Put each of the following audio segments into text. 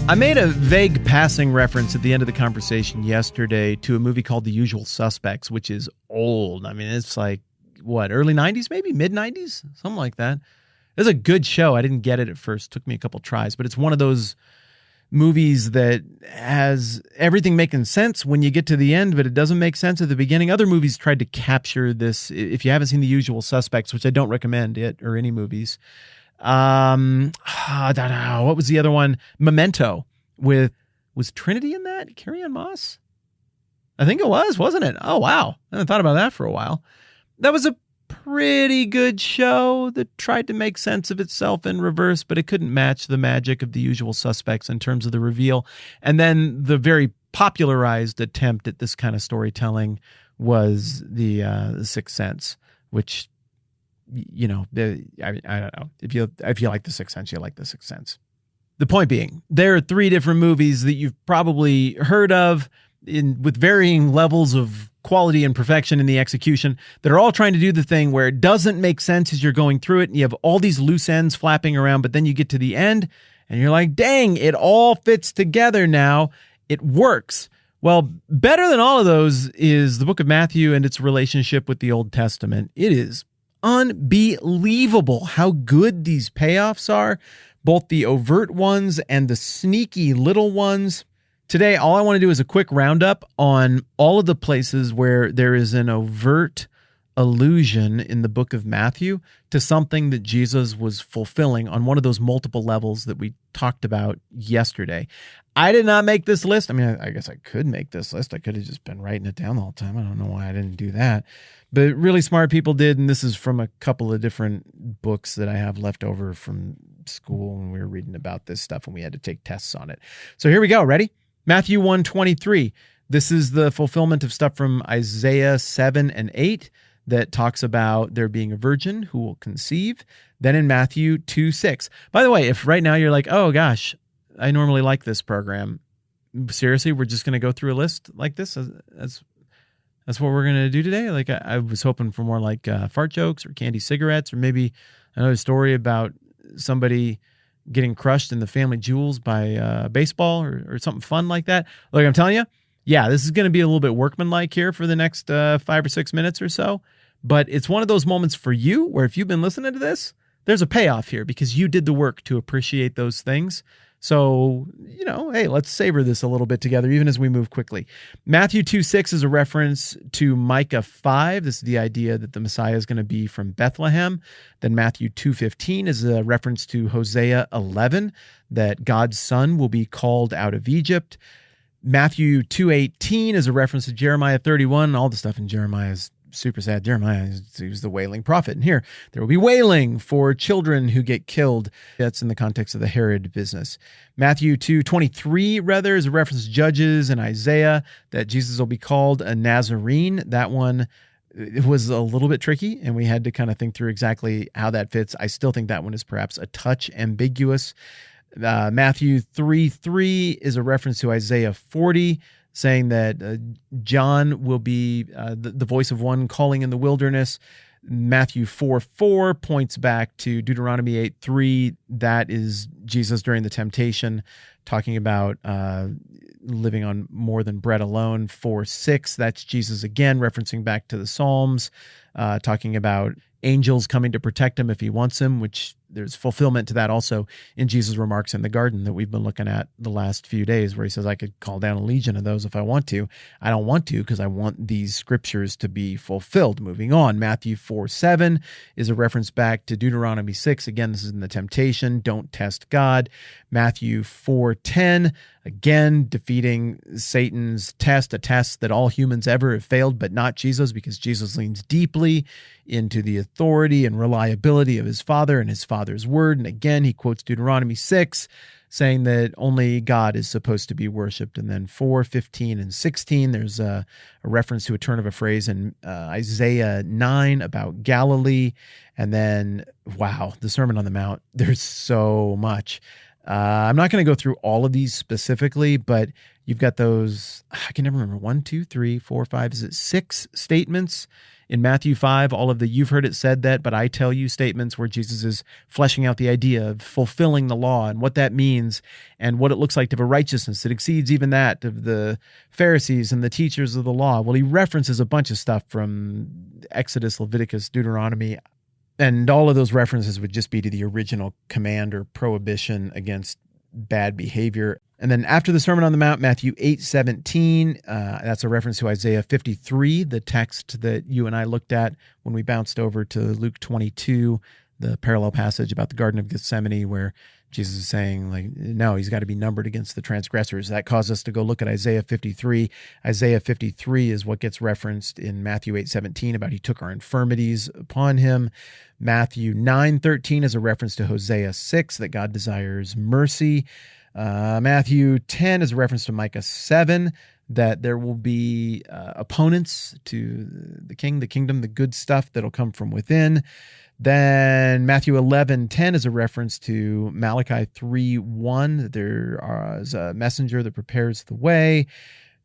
I made a vague passing reference at the end of the conversation yesterday to a movie called The Usual Suspects, which is old. I mean, it's like, what, early 90s, maybe mid-90s? Something like that. It was a good show. I didn't get it at first. Took me a couple tries, but it's one of those movies that has everything making sense when you get to the end, but it doesn't make sense at the beginning. Other movies tried to capture this. If you haven't seen The Usual Suspects, which I don't recommend it or any movies, what was the other one? Memento was Trinity in that? Carrie-Anne Moss? I think it was, wasn't it? Oh, wow. I haven't thought about that for a while. That was a pretty good show that tried to make sense of itself in reverse, but it couldn't match the magic of The Usual Suspects in terms of the reveal. And then the very popularized attempt at this kind of storytelling was the Sixth Sense, which, you know, I don't know. If you like The Sixth Sense, you like The Sixth Sense. The point being, there are three different movies that you've probably heard of with varying levels of quality and perfection in the execution that are all trying to do the thing where it doesn't make sense as you're going through it, and you have all these loose ends flapping around, but then you get to the end and you're like, dang, it all fits together now. It works. Well, better than all of those is the book of Matthew and its relationship with the Old Testament. It is unbelievable how good these payoffs are, both the overt ones and the sneaky little ones. Today, all I want to do is a quick roundup on all of the places where there is an overt allusion in the book of Matthew to something that Jesus was fulfilling on one of those multiple levels that we talked about yesterday. I did not make this list. I mean, I guess I could make this list. I could have just been writing it down the whole time. I don't know why I didn't do that. But really smart people did, and this is from a couple of different books that I have left over from school when we were reading about this stuff and we had to take tests on it. So here we go. Ready? Matthew 1:23. This is the fulfillment of stuff from Isaiah 7 and 8 that talks about there being a virgin who will conceive. Then in Matthew 2:6. By the way, if right now you're like, oh gosh, I normally like this program. Seriously, we're just going to go through a list like this? That's what we're going to do today? Like I was hoping for more like fart jokes or candy cigarettes or maybe another story about somebody getting crushed in the family jewels by baseball or something fun like that. Like I'm telling you, yeah, this is going to be a little bit workmanlike here for the next 5 or 6 minutes or so. But it's one of those moments for you where if you've been listening to this, there's a payoff here because you did the work to appreciate those things. So, you know, hey, let's savor this a little bit together, even as we move quickly. Matthew 2:6 is a reference to Micah 5. This is the idea that the Messiah is going to be from Bethlehem. Then Matthew 2:15 is a reference to Hosea 11, that God's son will be called out of Egypt. Matthew 2:18 is a reference to Jeremiah 31. All the stuff in Jeremiah is super sad. Jeremiah, he was the wailing prophet. And here, there will be wailing for children who get killed. That's in the context of the Herod business. Matthew 2:23, rather, is a reference to Judges and Isaiah, that Jesus will be called a Nazarene. That one, it was a little bit tricky, and we had to kind of think through exactly how that fits. I still think that one is perhaps a touch ambiguous. Matthew 3:3 is a reference to Isaiah 40, saying that John will be the voice of one calling in the wilderness. Matthew 4:4 points back to Deuteronomy 8:3. That is Jesus during the temptation, talking about living on more than bread alone. 4:6, that's Jesus again, referencing back to the Psalms, talking about angels coming to protect him if he wants him, which there's fulfillment to that also in Jesus' remarks in the garden that we've been looking at the last few days, where he says, I could call down a legion of those if I want to. I don't want to because I want these scriptures to be fulfilled. Moving on, Matthew 4:7 is a reference back to Deuteronomy 6. Again, this is in the temptation. Don't test God. Matthew 4:10, again, defeating Satan's test, a test that all humans ever have failed, but not Jesus, because Jesus leans deeply into the authority and reliability of his Father and his Father's word. And again, he quotes Deuteronomy 6, saying that only God is supposed to be worshipped. And then 4:15 and 16, there's a reference to a turn of a phrase in Isaiah 9 about Galilee. And then, wow, the Sermon on the Mount, there's so much. I'm not going to go through all of these specifically, but you've got those, I can never remember, 1, 2, 3, 4, 5, is it 6 statements In Matthew 5, all of the "you've heard it said that, but I tell you" statements where Jesus is fleshing out the idea of fulfilling the law and what that means and what it looks like to have a righteousness that exceeds even that of the Pharisees and the teachers of the law. Well, he references a bunch of stuff from Exodus, Leviticus, Deuteronomy, and all of those references would just be to the original command or prohibition against bad behavior. And then after the Sermon on the Mount, Matthew 8:17, that's a reference to Isaiah 53, the text that you and I looked at when we bounced over to Luke 22, the parallel passage about the Garden of Gethsemane, where Jesus is saying, like, no, he's got to be numbered against the transgressors. That caused us to go look at Isaiah 53. Isaiah 53 is what gets referenced in Matthew 8:17 about he took our infirmities upon him. Matthew 9:13 is a reference to Hosea 6, that God desires mercy. Matthew 10 is a reference to Micah 7, that there will be opponents to the king, the kingdom, the good stuff that'll come from within. Then Matthew 11:10 is a reference to Malachi 3:1, that there is a messenger that prepares the way.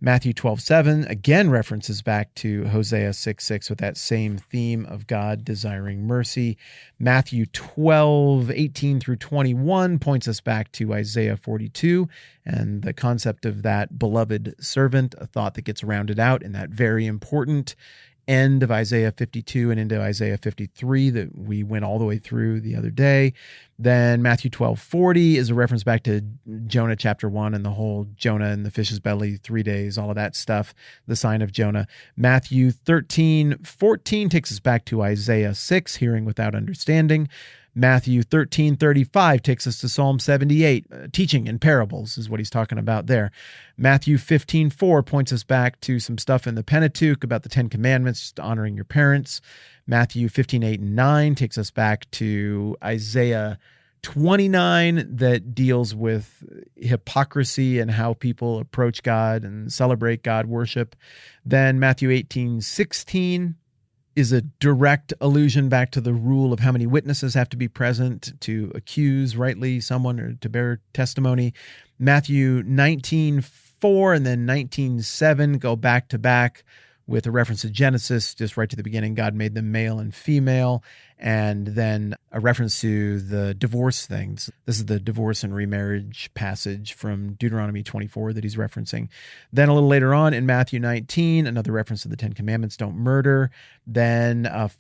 Matthew 12:7 again references back to Hosea 6:6 with that same theme of God desiring mercy. Matthew 12:18 through 21 points us back to Isaiah 42 and the concept of that beloved servant, a thought that gets rounded out in that very important end of Isaiah 52 and into Isaiah 53 that we went all the way through the other day. Then Matthew 12:40 is a reference back to Jonah chapter 1 and the whole Jonah in the fish's belly, 3 days, all of that stuff, the sign of Jonah. Matthew 13:14 takes us back to Isaiah 6, hearing without understanding. Matthew 13:35 takes us to Psalm 78, teaching in parables is what he's talking about there. Matthew 15:4 points us back to some stuff in the Pentateuch about the Ten Commandments, just honoring your parents. Matthew 15:8 and 9 takes us back to Isaiah 29 that deals with hypocrisy and how people approach God and celebrate God worship. Then Matthew 18:16 is a direct allusion back to the rule of how many witnesses have to be present to accuse rightly someone or to bear testimony. Matthew 19:4 and then 19:7 go back to back with a reference to Genesis, just right to the beginning. God made them male and female, and then a reference to the divorce things. This is the divorce and remarriage passage from Deuteronomy 24 that he's referencing. Then a little later on in Matthew 19, another reference to the Ten Commandments, don't murder. Then a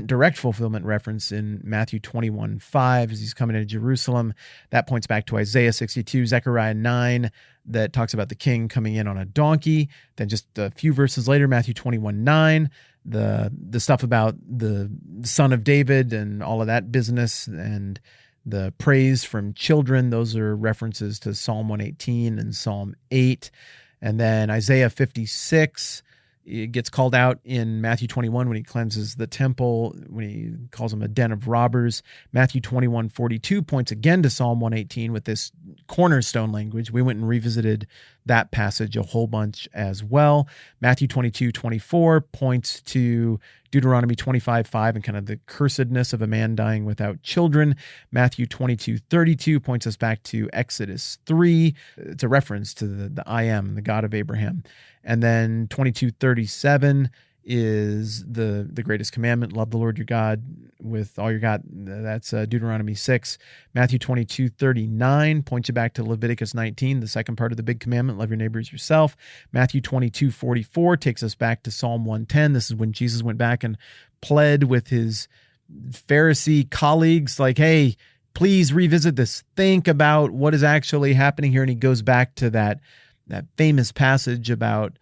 direct fulfillment reference in Matthew 21:5 as he's coming into Jerusalem. That points back to Isaiah 62, Zechariah 9, that talks about the king coming in on a donkey. Then just a few verses later, Matthew 21:9, the stuff about the son of David and all of that business and the praise from children. Those are references to Psalm 118 and Psalm 8. And then Isaiah 56, it gets called out in Matthew 21 when he cleanses the temple, when he calls them a den of robbers. Matthew 21:42 points again to Psalm 118 with this cornerstone language. We went and revisited that passage a whole bunch as well. Matthew 22:24 points to Deuteronomy 25:5 and kind of the cursedness of a man dying without children. Matthew 22:32 points us back to Exodus 3. It's a reference to the I am, the God of Abraham. And then 22:37 is the greatest commandment, love the Lord your God with all your God. That's Deuteronomy 6. Matthew 22:39 points you back to Leviticus 19, the second part of the big commandment, love your neighbor as yourself. Matthew 22:44 takes us back to Psalm 110. This is when Jesus went back and pled with his Pharisee colleagues, like, hey, please revisit this. Think about what is actually happening here. And he goes back to that famous passage about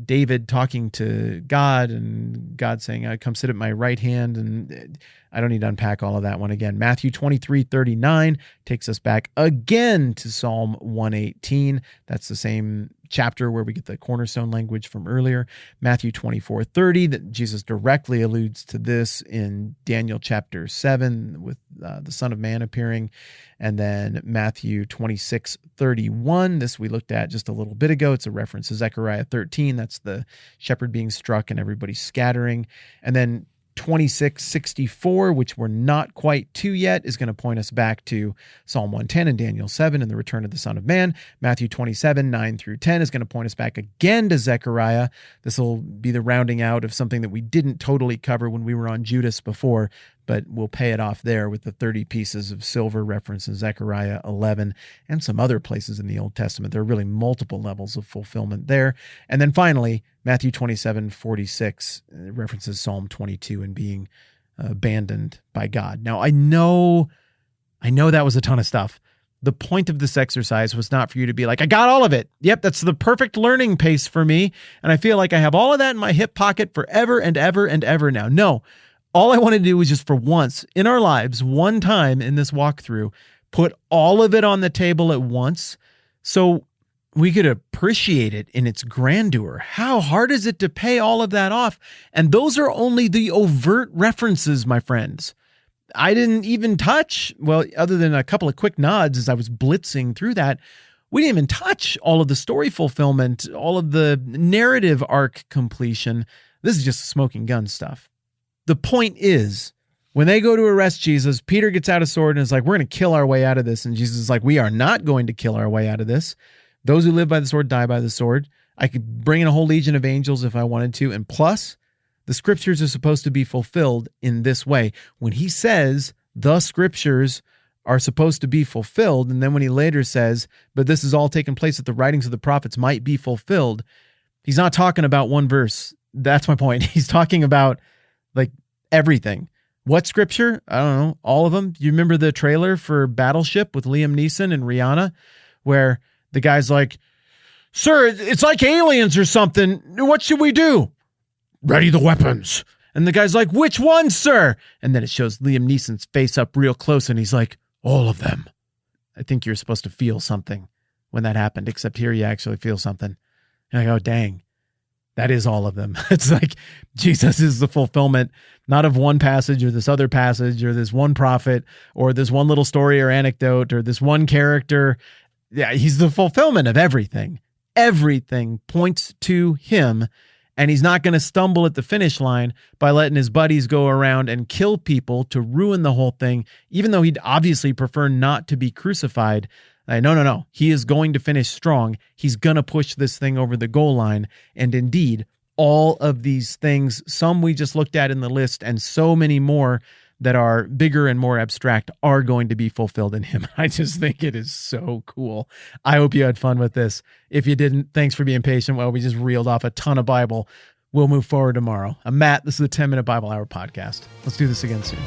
David talking to God and God saying, come sit at my right hand. And I don't need to unpack all of that one again. Matthew 23:39 takes us back again to Psalm 118. That's the same chapter where we get the cornerstone language from earlier. Matthew 24:30, that Jesus directly alludes to this in Daniel chapter 7 with the Son of Man appearing. And then Matthew 26:31, this we looked at just a little bit ago. It's a reference to Zechariah 13. That's the shepherd being struck and everybody scattering. And then 26:64, which we're not quite to yet, is going to point us back to Psalm 110 and Daniel 7 and the return of the Son of Man. Matthew 27:9-10 is going to point us back again to Zechariah. This will be the rounding out of something that we didn't totally cover when we were on Judas before, but we'll pay it off there with the 30 pieces of silver reference in Zechariah 11 and some other places in the Old Testament. There are really multiple levels of fulfillment there. And then finally, Matthew 27:46 references Psalm 22 and being abandoned by God. Now, I know that was a ton of stuff. The point of this exercise was not for you to be like, I got all of it. Yep, that's the perfect learning pace for me. And I feel like I have all of that in my hip pocket forever and ever and ever now. No. All I want to do is just for once in our lives, one time in this walkthrough, put all of it on the table at once so we could appreciate it in its grandeur. How hard is it to pay all of that off? And those are only the overt references, my friends. I didn't even touch, well, other than a couple of quick nods as I was blitzing through that, we didn't even touch all of the story fulfillment, all of the narrative arc completion. This is just smoking gun stuff. The point is, when they go to arrest Jesus, Peter gets out a sword and is like, we're going to kill our way out of this. And Jesus is like, we are not going to kill our way out of this. Those who live by the sword die by the sword. I could bring in a whole legion of angels if I wanted to. And plus, the scriptures are supposed to be fulfilled in this way. When he says the scriptures are supposed to be fulfilled, and then when he later says, but this is all taken place that the writings of the prophets might be fulfilled, he's not talking about one verse. That's my point. He's talking about like everything. What scripture? I don't know. All of them. You remember the trailer for Battleship with Liam Neeson and Rihanna, where the guy's like, sir, it's like aliens or something. What should we do? Ready the weapons. And the guy's like, which one, sir? And then it shows Liam Neeson's face up real close and he's like, all of them. I think you're supposed to feel something when that happened, except here you actually feel something. And I go, dang. That is all of them. It's like Jesus is the fulfillment, not of one passage or this other passage or this one prophet or this one little story or anecdote or this one character. Yeah, he's the fulfillment of everything. Everything points to him, and he's not going to stumble at the finish line by letting his buddies go around and kill people to ruin the whole thing, even though he'd obviously prefer not to be crucified. No. He is going to finish strong. He's going to push this thing over the goal line. And indeed, all of these things, some we just looked at in the list, and so many more that are bigger and more abstract are going to be fulfilled in him. I just think it is so cool. I hope you had fun with this. If you didn't, thanks for being patient while we just reeled off a ton of Bible. We'll move forward tomorrow. I'm Matt. This is the 10-Minute Bible Hour podcast. Let's do this again soon.